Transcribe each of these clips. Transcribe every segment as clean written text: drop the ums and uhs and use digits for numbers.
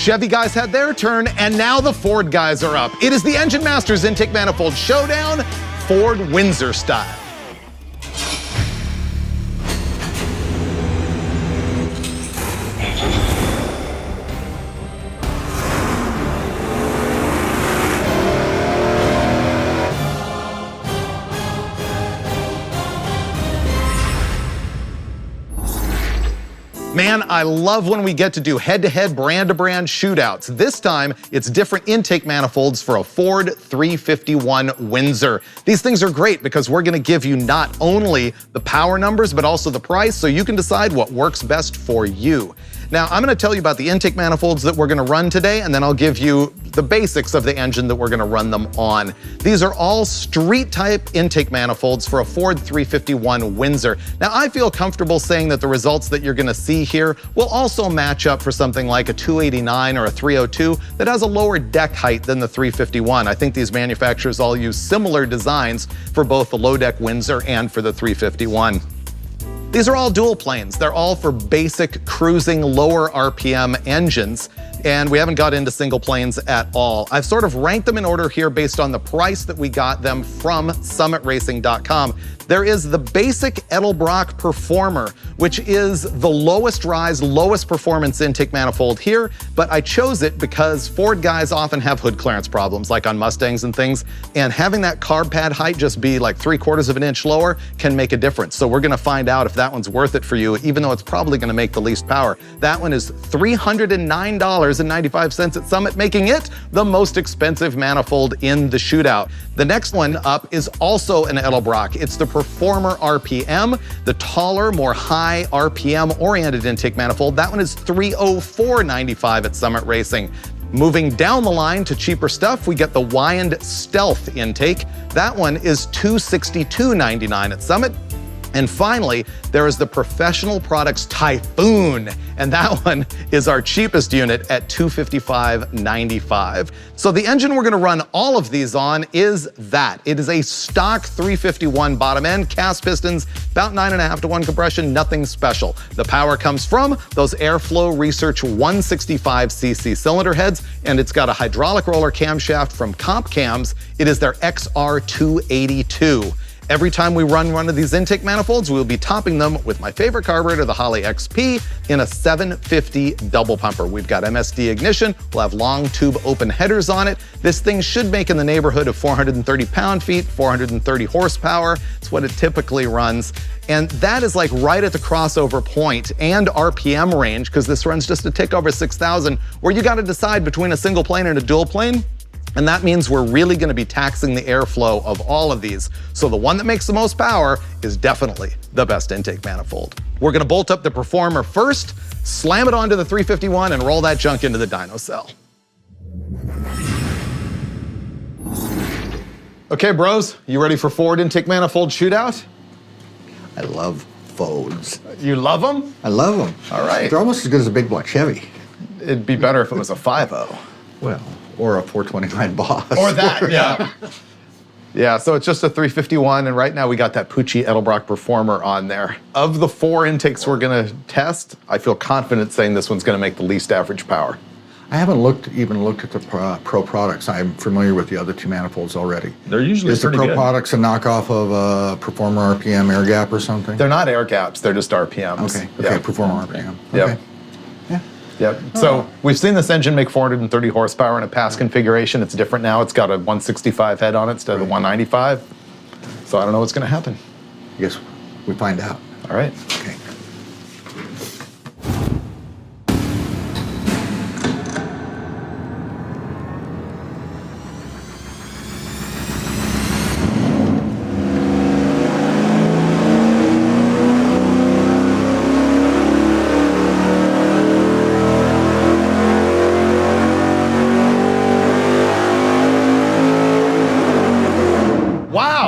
Chevy guys had their turn, and now the Ford guys are up. It is the Engine Masters Intake Manifold Showdown, Ford Windsor style. Man, I love when we get to do head-to-head, brand-to-brand shootouts. This time, it's different intake manifolds for a Ford 351 Windsor. These things are great because we're gonna give you not only the power numbers, but also the price, so you can decide what works best for you. Now, I'm gonna tell you about the intake manifolds that we're gonna run today, and then I'll give you the basics of the engine that we're gonna run them on. These are all street-type intake manifolds for a Ford 351 Windsor. Now, I feel comfortable saying that the results that you're gonna see here will also match up for something like a 289 or a 302 that has a lower deck height than the 351. I think these manufacturers all use similar designs for both the low deck Windsor and for the 351. These are all dual planes. They're all for basic cruising, lower RPM engines, and we haven't got into single planes at all. I've sort of ranked them in order here based on the price that we got them from summitracing.com. There is the basic Edelbrock Performer, which is the lowest rise, lowest performance intake manifold here, but I chose it because Ford guys often have hood clearance problems, like on Mustangs and things, and having that carb pad height just be like 3/4 of an inch lower can make a difference. So we're gonna find out if that one's worth it for you, even though it's probably gonna make the least power. That one is $309.95 at Summit, making it the most expensive manifold in the shootout. The next one up is also an Edelbrock. It's the Performer RPM, the taller, more high RPM oriented intake manifold. That one is $304.95 at Summit Racing. Moving down the line to cheaper stuff, we get the Wyand Stealth intake. That one is $262.99 at Summit. And finally, there is the Professional Products Typhoon, and that one is our cheapest unit at $255.95. So the engine we're gonna run all of these on is that. It is a stock 351 bottom end, cast pistons, about 9.5 to 1 compression, nothing special. The power comes from those Airflow Research 165cc cylinder heads, and it's got a hydraulic roller camshaft from Comp Cams. It is their XR282. Every time we run one of these intake manifolds, we'll be topping them with my favorite carburetor, the Holley XP, in a 750 double pumper. We've got MSD ignition, we'll have long tube open headers on it. This thing should make in the neighborhood of 430 pound-feet, 430 horsepower. It's what it typically runs. And that is like right at the crossover point and RPM range, because this runs just a tick over 6,000, where you gotta decide between a single plane and a dual plane. And that means we're really gonna be taxing the airflow of all of these. So the one that makes the most power is definitely the best intake manifold. We're gonna bolt up the Performer first, slam it onto the 351, and roll that junk into the dyno cell. Okay, bros, you ready for Ford intake manifold shootout? I love Fords. You love them? I love them. All right. They're almost as good as a big block Chevy. It'd be better if it was a 5.0. Well, or a 429 Boss. Or that, yeah. Yeah, so it's just a 351, and right now we got that Pucci Edelbrock Performer on there. Of the 4 intakes we're gonna test, I feel confident saying this one's gonna make the least average power. I haven't even looked at the Pro products. I'm familiar with the other 2 manifolds already. They're usually Is the pretty Pro good. products a knockoff of a Performer RPM air gap or something? They're not air gaps, they're just RPMs. Okay, Yeah. Performer RPM. Yep. Okay. Yeah. Yep. So we've seen this engine make 430 horsepower in a past configuration. It's different now. It's got a 165 head on it instead of the 195. So I don't know what's gonna happen. I guess we find out. All right. Okay.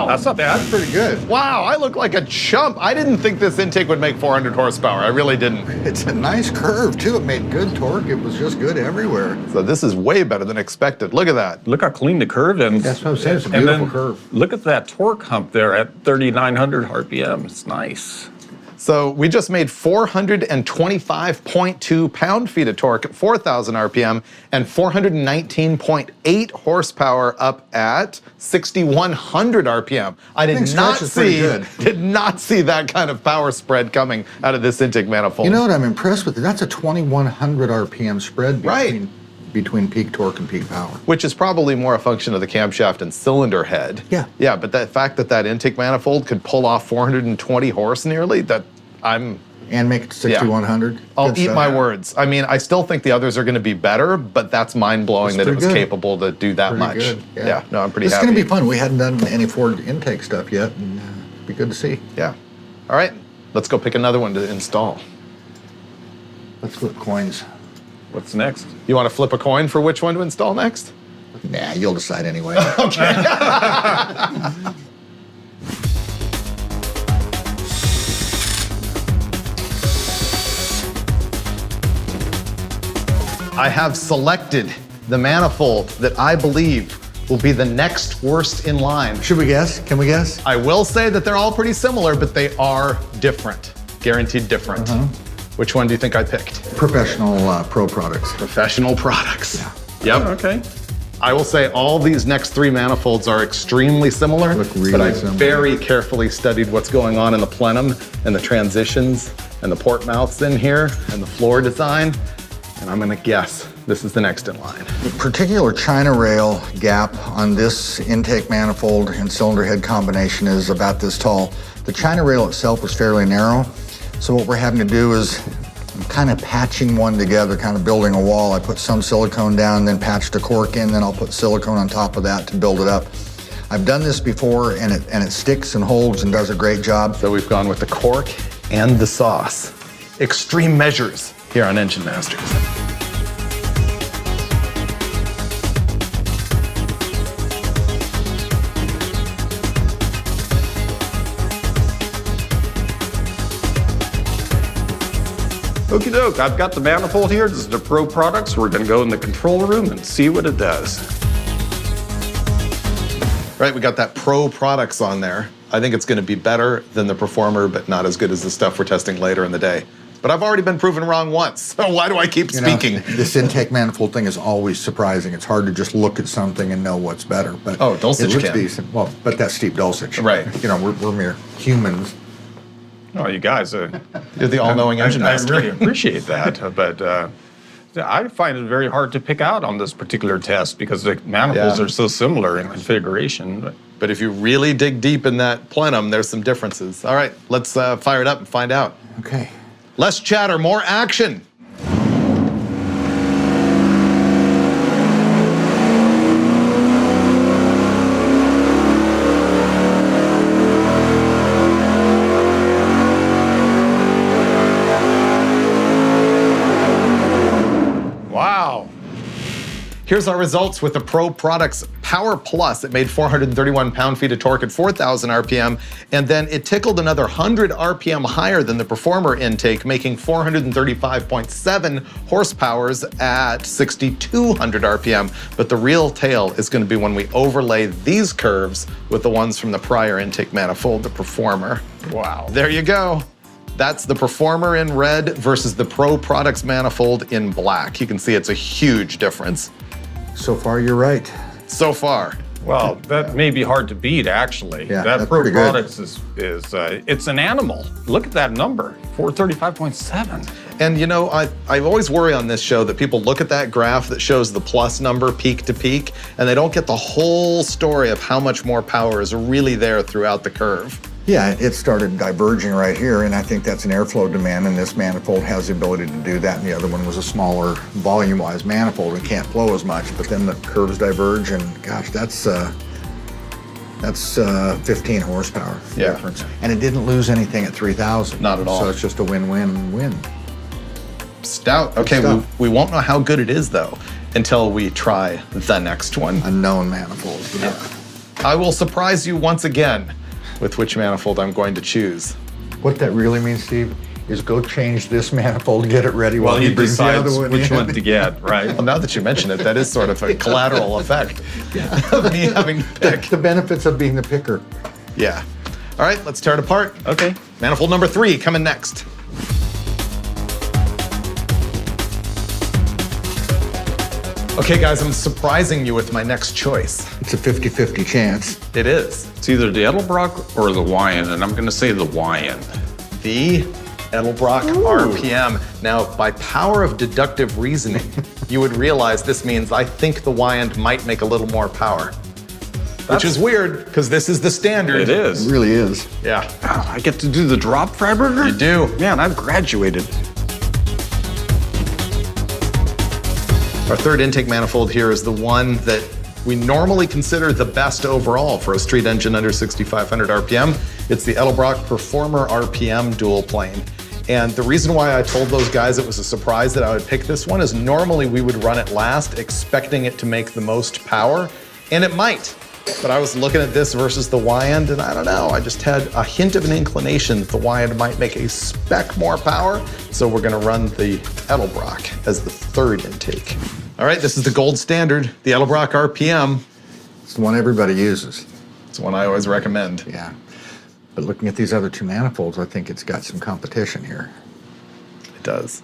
That's not bad. That's pretty good. Wow, I look like a chump. I didn't think this intake would make 400 horsepower. I really didn't. It's a nice curve, too. It made good torque. It was just good everywhere. So this is way better than expected. Look at that. Look how clean the curve is. That's what I'm saying. It's a And beautiful then curve. Look at that torque hump there at 3,900 RPM. It's nice. So we just made 425.2 pound-feet of torque at 4,000 RPM and 419.8 horsepower up at 6,100 RPM. I did not see that kind of power spread coming out of this intake manifold. You know what I'm impressed with? That's a 2,100 RPM spread between peak torque and peak power. Which is probably more a function of the camshaft and cylinder head. Yeah. Yeah, but the fact that that intake manifold could pull off 420 horse nearly, and make it to 6,100. I'll eat my words. I mean, I still think the others are going to be better, but that's mind-blowing that it was capable to do that much. Good. Yeah, no, I'm pretty happy. It's going to be fun. We hadn't done any Ford intake stuff yet, and it'd be good to see. Yeah. All right, let's go pick another one to install. Let's flip coins. What's next? You want to flip a coin for which one to install next? Nah, you'll decide anyway. Okay. I have selected the manifold that I believe will be the next worst in line. Should we guess? Can we guess? I will say that they're all pretty similar, but they are different. Guaranteed different. Which one do you think I picked? Professional Pro Products. Professional Products. Yeah. Yep. Okay. I will say all these next three manifolds are extremely similar, Look really but I similar. very carefully studied what's going on in the plenum and the transitions and the port mouths in here and the floor design, and I'm gonna guess this is the next in line. The particular China rail gap on this intake manifold and cylinder head combination is about this tall. The China rail itself is fairly narrow, so what we're having to do is I'm kind of patching one together, kind of building a wall. I put some silicone down, then patched a cork in, then I'll put silicone on top of that to build it up. I've done this before, and it sticks and holds and does a great job. So we've gone with the cork and the sauce. Extreme measures here on Engine Masters. Okie doke, I've got the manifold here. This is the Pro Products. We're gonna go in the control room and see what it does. Right, we got that Pro Products on there. I think it's gonna be better than the Performer, but not as good as the stuff we're testing later in the day. But I've already been proven wrong once, so why do I keep speaking? This intake manifold thing is always surprising. It's hard to just look at something and know what's better. But Oh, Dulcich it looks can. decent. Well, but that's Steve Dulcich. Right. You know, we're mere humans. Oh, you guys, You're the all-knowing engine I master. really appreciate that, but I find it very hard to pick out on this particular test because the manifolds are so similar in configuration. But if you really dig deep in that plenum, there's some differences. All right, let's fire it up and find out. Okay. Less chatter, more action. Wow. Here's our results with the Pro Products Power Plus. It made 431 pound-feet of torque at 4,000 RPM, and then it tickled another 100 RPM higher than the Performer intake, making 435.7 horsepower at 6,200 RPM. But the real tale is going to be when we overlay these curves with the ones from the prior intake manifold, the Performer. Wow. There you go. That's the Performer in red versus the Pro Products manifold in black. You can see it's a huge difference. So far, you're right. So far. Well, that may be hard to beat, actually. Yeah, that that's Pro pretty good. Products is it's an animal. Look at that number, 435.7. And you know, I always worry on this show that people look at that graph that shows the plus number peak to peak, and they don't get the whole story of how much more power is really there throughout the curve. Yeah, it started diverging right here, and I think that's an airflow demand, and this manifold has the ability to do that, and the other one was a smaller volume-wise manifold and can't flow as much, but then the curves diverge, and gosh, that's 15 horsepower difference. And it didn't lose anything at 3,000. Not at all. So it's just a win-win-win. Stout. Okay, stuff. we won't know how good it is, though, until we try the next one. Unknown manifold. Yeah. I will surprise you once again with which manifold I'm going to choose. What that really means, Steve, is go change this manifold, get it ready while he brings the other one which in. one to get, right? Well, now that you mention it, that is sort of a collateral effect of me having to pick. The benefits of being the picker. Yeah. All right, let's tear it apart. Okay. Manifold number 3 coming next. Okay, guys, I'm surprising you with my next choice. It's a 50-50 chance. It is It's either the Edelbrock or the Wyand, and I'm going to say the Wyand. the Edelbrock RPM. Now, by power of deductive reasoning, you would realize this means I think the Wyand might make a little more power. Which is weird, because this is the standard. It is. It really is. Yeah. Wow, I get to do the drop, Freiberger? You do. Man, I've graduated. Our third intake manifold here is the one that we normally consider the best overall for a street engine under 6,500 RPM. It's the Edelbrock Performer RPM dual plane. And the reason why I told those guys it was a surprise that I would pick this one is normally we would run it last, expecting it to make the most power, and it might. But I was looking at this versus the Wyand, and I don't know, I just had a hint of an inclination that the Wyand might make a speck more power, so we're gonna run the Edelbrock as the third intake. All right, this is the gold standard, the Edelbrock RPM. It's the one everybody uses. It's the one I always recommend. Yeah. But looking at these other two manifolds, I think it's got some competition here. It does.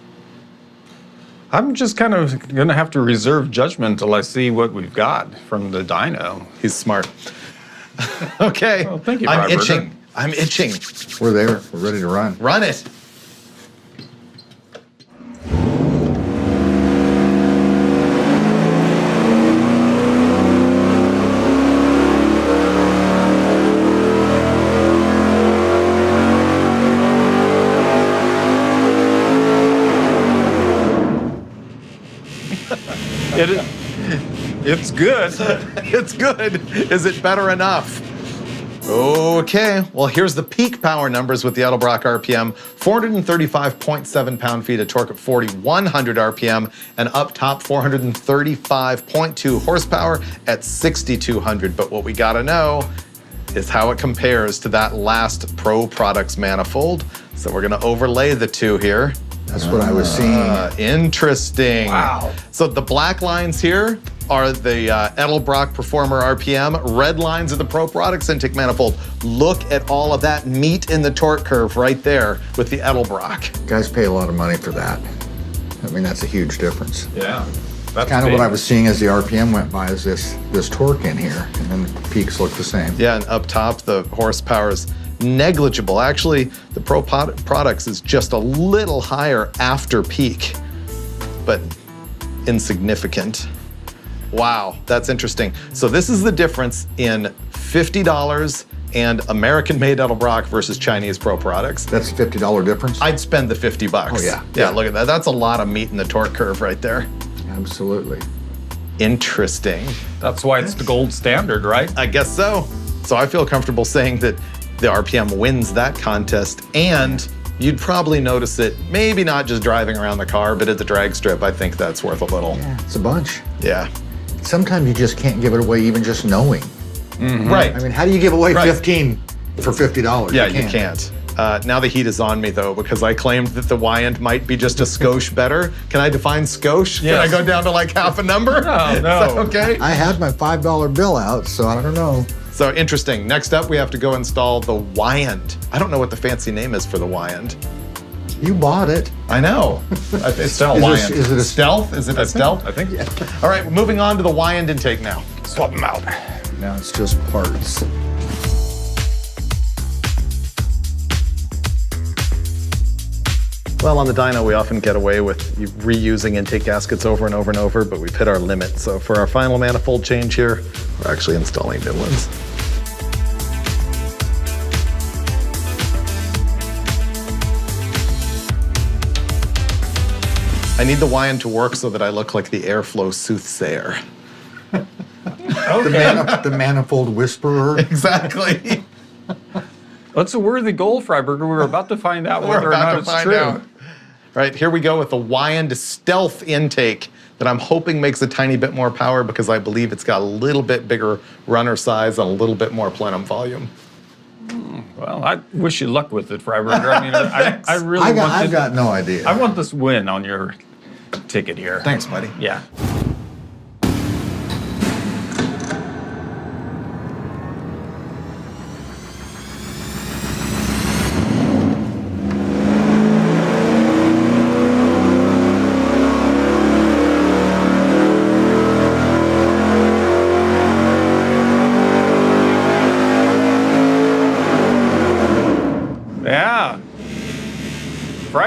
I'm just kind of going to have to reserve judgment until I see what we've got from the dyno. He's smart. Okay. Well, thank you, I'm Robert. itching. I'm itching. We're there. We're ready to run. Run it. It's good. It's good. Is it better enough? Okay, well, here's the peak power numbers with the Edelbrock RPM. 435.7 pound-feet of torque at 4,100 RPM, and up top 435.2 horsepower at 6,200. But what we gotta know is how it compares to that last Pro Products manifold. So we're gonna overlay the two here. That's what I was seeing. Interesting. Wow. So the black lines here are the Edelbrock Performer RPM. Red lines are the Pro Products intake manifold. Look at all of that meat in the torque curve right there with the Edelbrock. Guys pay a lot of money for that. I mean, that's a huge difference. Yeah. That's Kind of what I was famous. seeing as the RPM went by is this torque in here, and then the peaks look the same. Yeah, and up top, the horsepower is negligible. Actually, the Pro Products is just a little higher after peak, but insignificant. Wow, that's interesting. So this is the difference in $50 and American-made Edelbrock versus Chinese Pro Products. That's a $50 difference? I'd spend the $50. Oh, yeah. Yeah, look at that. That's a lot of meat in the torque curve right there. Absolutely. Interesting. That's why it's the gold standard, right? I guess so. So I feel comfortable saying that the RPM wins that contest, and you'd probably notice it, maybe not just driving around the car, but at the drag strip. I think that's worth a little. Yeah, it's a bunch. Yeah. Sometimes you just can't give it away even just knowing. Right. I mean, how do you give away Right. 15 for $50? Yeah, you can't. Now the heat is on me, though, because I claimed that the Wyand might be just a skosh better. Can I define skosh? Can I Yes. go down to like half a number? No, Is no. that okay? I had my $5 bill out, so I don't know. So interesting. Next up, we have to go install the Wyand. I don't know what the fancy name is for the Wyand. You bought it. I know. It's Stealth. Wyand. Is it a stealth? Is it a stealth? I think. All right, moving on to the Wyand intake now. Swap them out. Now it's just parts. Well, on the dyno, we often get away with reusing intake gaskets over and over and over, but we've hit our limit. So for our final manifold change here, we're actually installing new ones. I need the Wyand to work so that I look like the airflow soothsayer. The manifold whisperer. Exactly. That's a worthy goal, Freiberger. We're about to find out whether or not it's true. Right, here we go with the Wyand stealth intake that I'm hoping makes a tiny bit more power because I believe it's got a little bit bigger runner size and a little bit more plenum volume. Well, I wish you luck with it, Freiberger. I mean, I really I've got no idea. I want this win on your ticket here. Thanks, buddy. Yeah.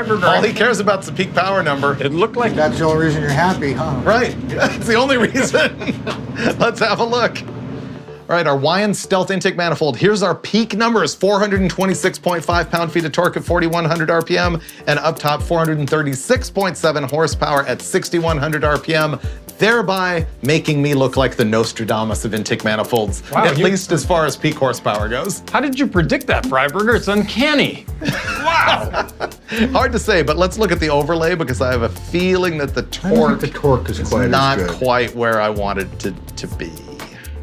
Freiberger. All he cares about is the peak power number. It looked like That's the only reason you're happy, huh? Right, that's the only reason. Let's have a look. All right, our Wyand Stealth intake manifold. Here's our peak numbers: 426.5 pound-feet of torque at 4,100 RPM, and up top 436.7 horsepower at 6,100 RPM, thereby making me look like the Nostradamus of intake manifolds, Wow, at least as far as peak horsepower goes. How did you predict that, Freiberger? It's uncanny. Wow. Hard to say, but let's look at the overlay because I have a feeling that the I don't torque think the torque is quite not as good. quite where I wanted to be.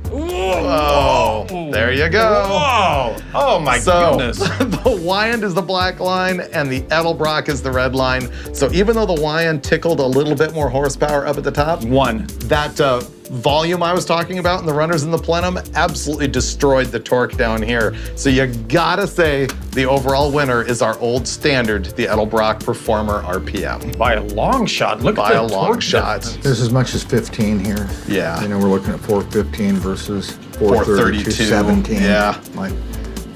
Whoa, there you go. Whoa. Oh my goodness. The Wyand is the black line and the Edelbrock is the red line. So even though the Wyand tickled a little bit more horsepower up at the top, that volume I was talking about in the runners and the plenum absolutely destroyed the torque down here. So you gotta say the overall winner is our old standard, the Edelbrock Performer RPM. By a long shot. Look By at a the long torque shot. difference. There's as much as 15 here. Yeah. You know, we're looking at 415 versus 432, 17. Yeah. Like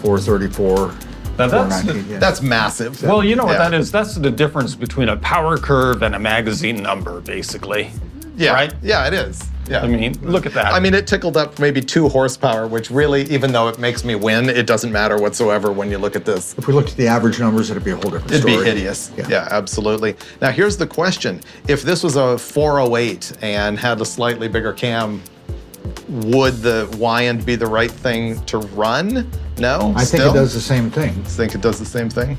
434, Now that's 419. Yeah. That's massive. Well, you know what Yeah. that is? That's the difference between a power curve and a magazine number, basically. Yeah, Right? yeah, it is. Yeah. I mean, look at that. I mean, it tickled up maybe 2 horsepower, which really, even though it makes me win, it doesn't matter whatsoever when you look at this. If we looked at the average numbers, it'd be a whole different It'd story. be hideous. Yeah. Yeah, absolutely. Now, here's the question. If this was a 408 and had a slightly bigger cam, would the Wyand be the right thing to run? No? I think Still? it does the same thing. Think it does the same thing?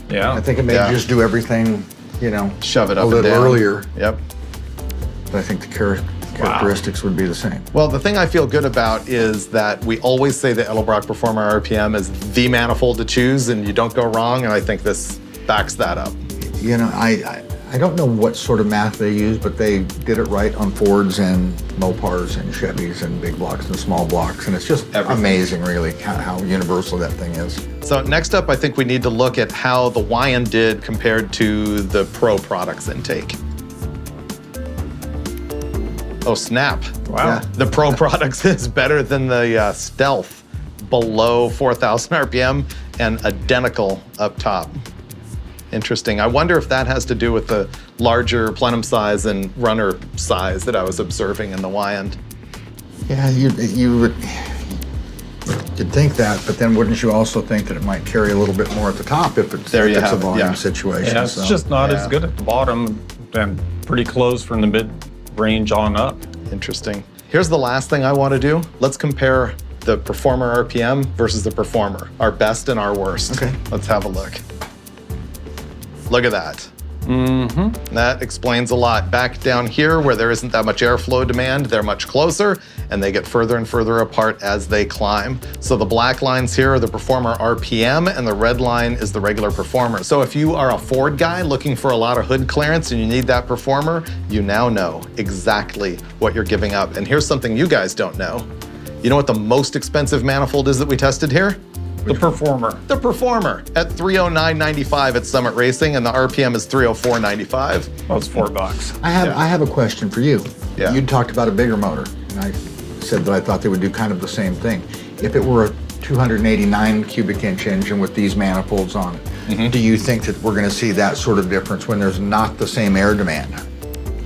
yeah. I think it may Yeah. just do everything, you know, Shove it a up and little down. earlier. Yep. But I think the characteristics would be the same. Well, the thing I feel good about is that we always say the Edelbrock Performer RPM is the manifold to choose, and you don't go wrong, and I think this backs that up. You know, I don't know what sort of math they use, but they did it right on Fords and Mopars and Chevys and big blocks and small blocks, and it's just Everything. amazing, really, how universal that thing is. So next up, I think we need to look at how the Wyand did compared to the Pro Products intake. Oh, snap. Wow. Yeah. The Pro Products is better than the Stealth, below 4,000 RPM and identical up top. Interesting. I wonder if that has to do with the larger plenum size and runner size that I was observing in the Wyand. Yeah, you would you'd think that, but then wouldn't you also think that it might carry a little bit more at the top if it's, There you if it's a have it, volume yeah. situation? Yeah, it's so. just not Yeah. as good at the bottom and pretty close from the mid-range on up. Interesting. Here's the last thing I want to do. Let's compare the Performer RPM versus the Performer, our best and our worst. Okay. Let's have a look. Look at that. Mm-hmm. That explains a lot. Back down here where there isn't that much airflow demand, they're much closer and they get further and further apart as they climb. So the black lines here are the Performer RPM and the red line is the regular Performer. So if you are a Ford guy looking for a lot of hood clearance and you need that Performer, you now know exactly what you're giving up. And here's something you guys don't know. You know what the most expensive manifold is that we tested here? The Performer. The Performer at $309.95 at Summit Racing, and the RPM is $304.95. Well, it's $4. I have a question for you. Yeah. You talked about a bigger motor, and I said that I thought they would do kind of the same thing. If it were a 289 cubic inch engine with these manifolds on it, do you think that we're going to see that sort of difference when there's not the same air demand?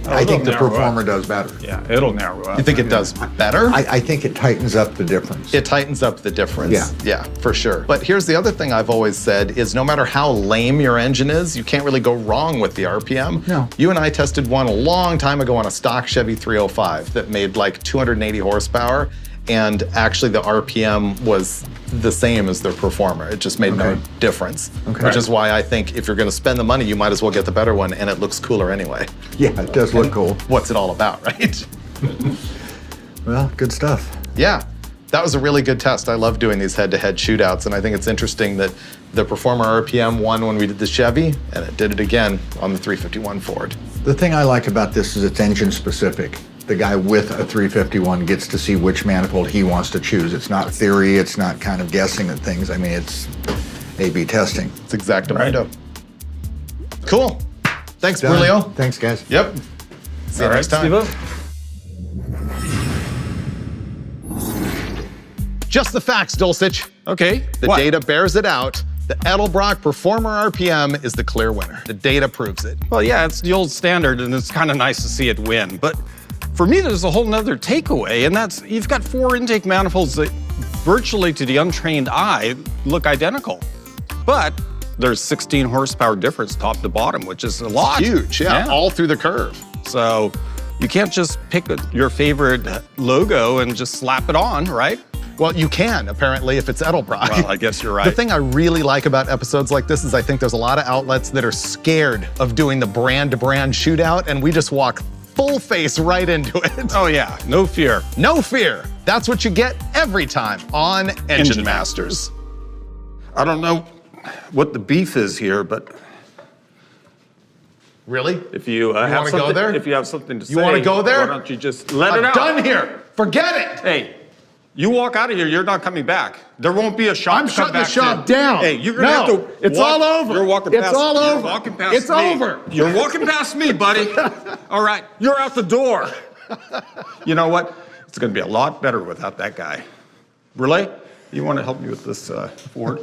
I think the it'll narrow Performer up. does better. Yeah, it'll narrow up. You think it does better? I think it tightens up the difference. It tightens up the difference. Yeah. Yeah, for sure. But here's the other thing I've always said is no matter how lame your engine is, you can't really go wrong with the RPM. No. You and I tested one a long time ago on a stock Chevy 305 that made like 280 horsepower, and actually the RPM was the same as their Performer. It just made no Okay. difference. Okay. Which is why I think if you're gonna spend the money, you might as well get the better one, and it looks cooler anyway. Yeah, it does look cool. What's it all about, right? Well, good stuff. Yeah, that was a really good test. I love doing these head-to-head shootouts, and I think it's interesting that the Performer RPM won when we did the Chevy, and it did it again on the 351 Ford. The thing I like about this is it's engine specific. The guy with a 351 gets to see which manifold he wants to choose. It's not theory, it's not kind of guessing at things. I mean, it's A/B testing. It's exactamundo. Cool. Thanks, Done. Brulio. Thanks, guys. Yep. See you All right, next time. Steve-o. Just the facts, Dulcich. Okay. The what? data bears it out. The Edelbrock Performer RPM is the clear winner. The data proves it. Well, yeah, it's the old standard, and it's kind of nice to see it win. But for me, there's a whole nother takeaway, and that's you've got 4 intake manifolds that virtually to the untrained eye look identical. But there's 16 horsepower difference top to bottom, which is a lot. It's huge, yeah, all through the curve. So you can't just pick your favorite logo and just slap it on, right? Well, you can, apparently, if it's Edelbrock. Well, I guess you're right. The thing I really like about episodes like this is I think there's a lot of outlets that are scared of doing the brand-to-brand shootout, and we just walk full face right into it. Oh, yeah, no fear. No fear. That's what you get every time on Engine Masters. I don't know what the beef is here, but really? if you have wanna go something, there? if you have something to say, You want to go there? why don't you just let it I'm out? done here. Forget it. Hey, you walk out of here, you're not coming back. There won't be a shop I'm to come shutting the back shop to. down. Hey, you're gonna No, have to. it's walk- all over. You're walking It's past. all You're over. walking past It's me. over. You're walking past me, buddy. All right, you're out the door. You know what? It's gonna be a lot better without that guy. Relay, you want to help me with this Ford?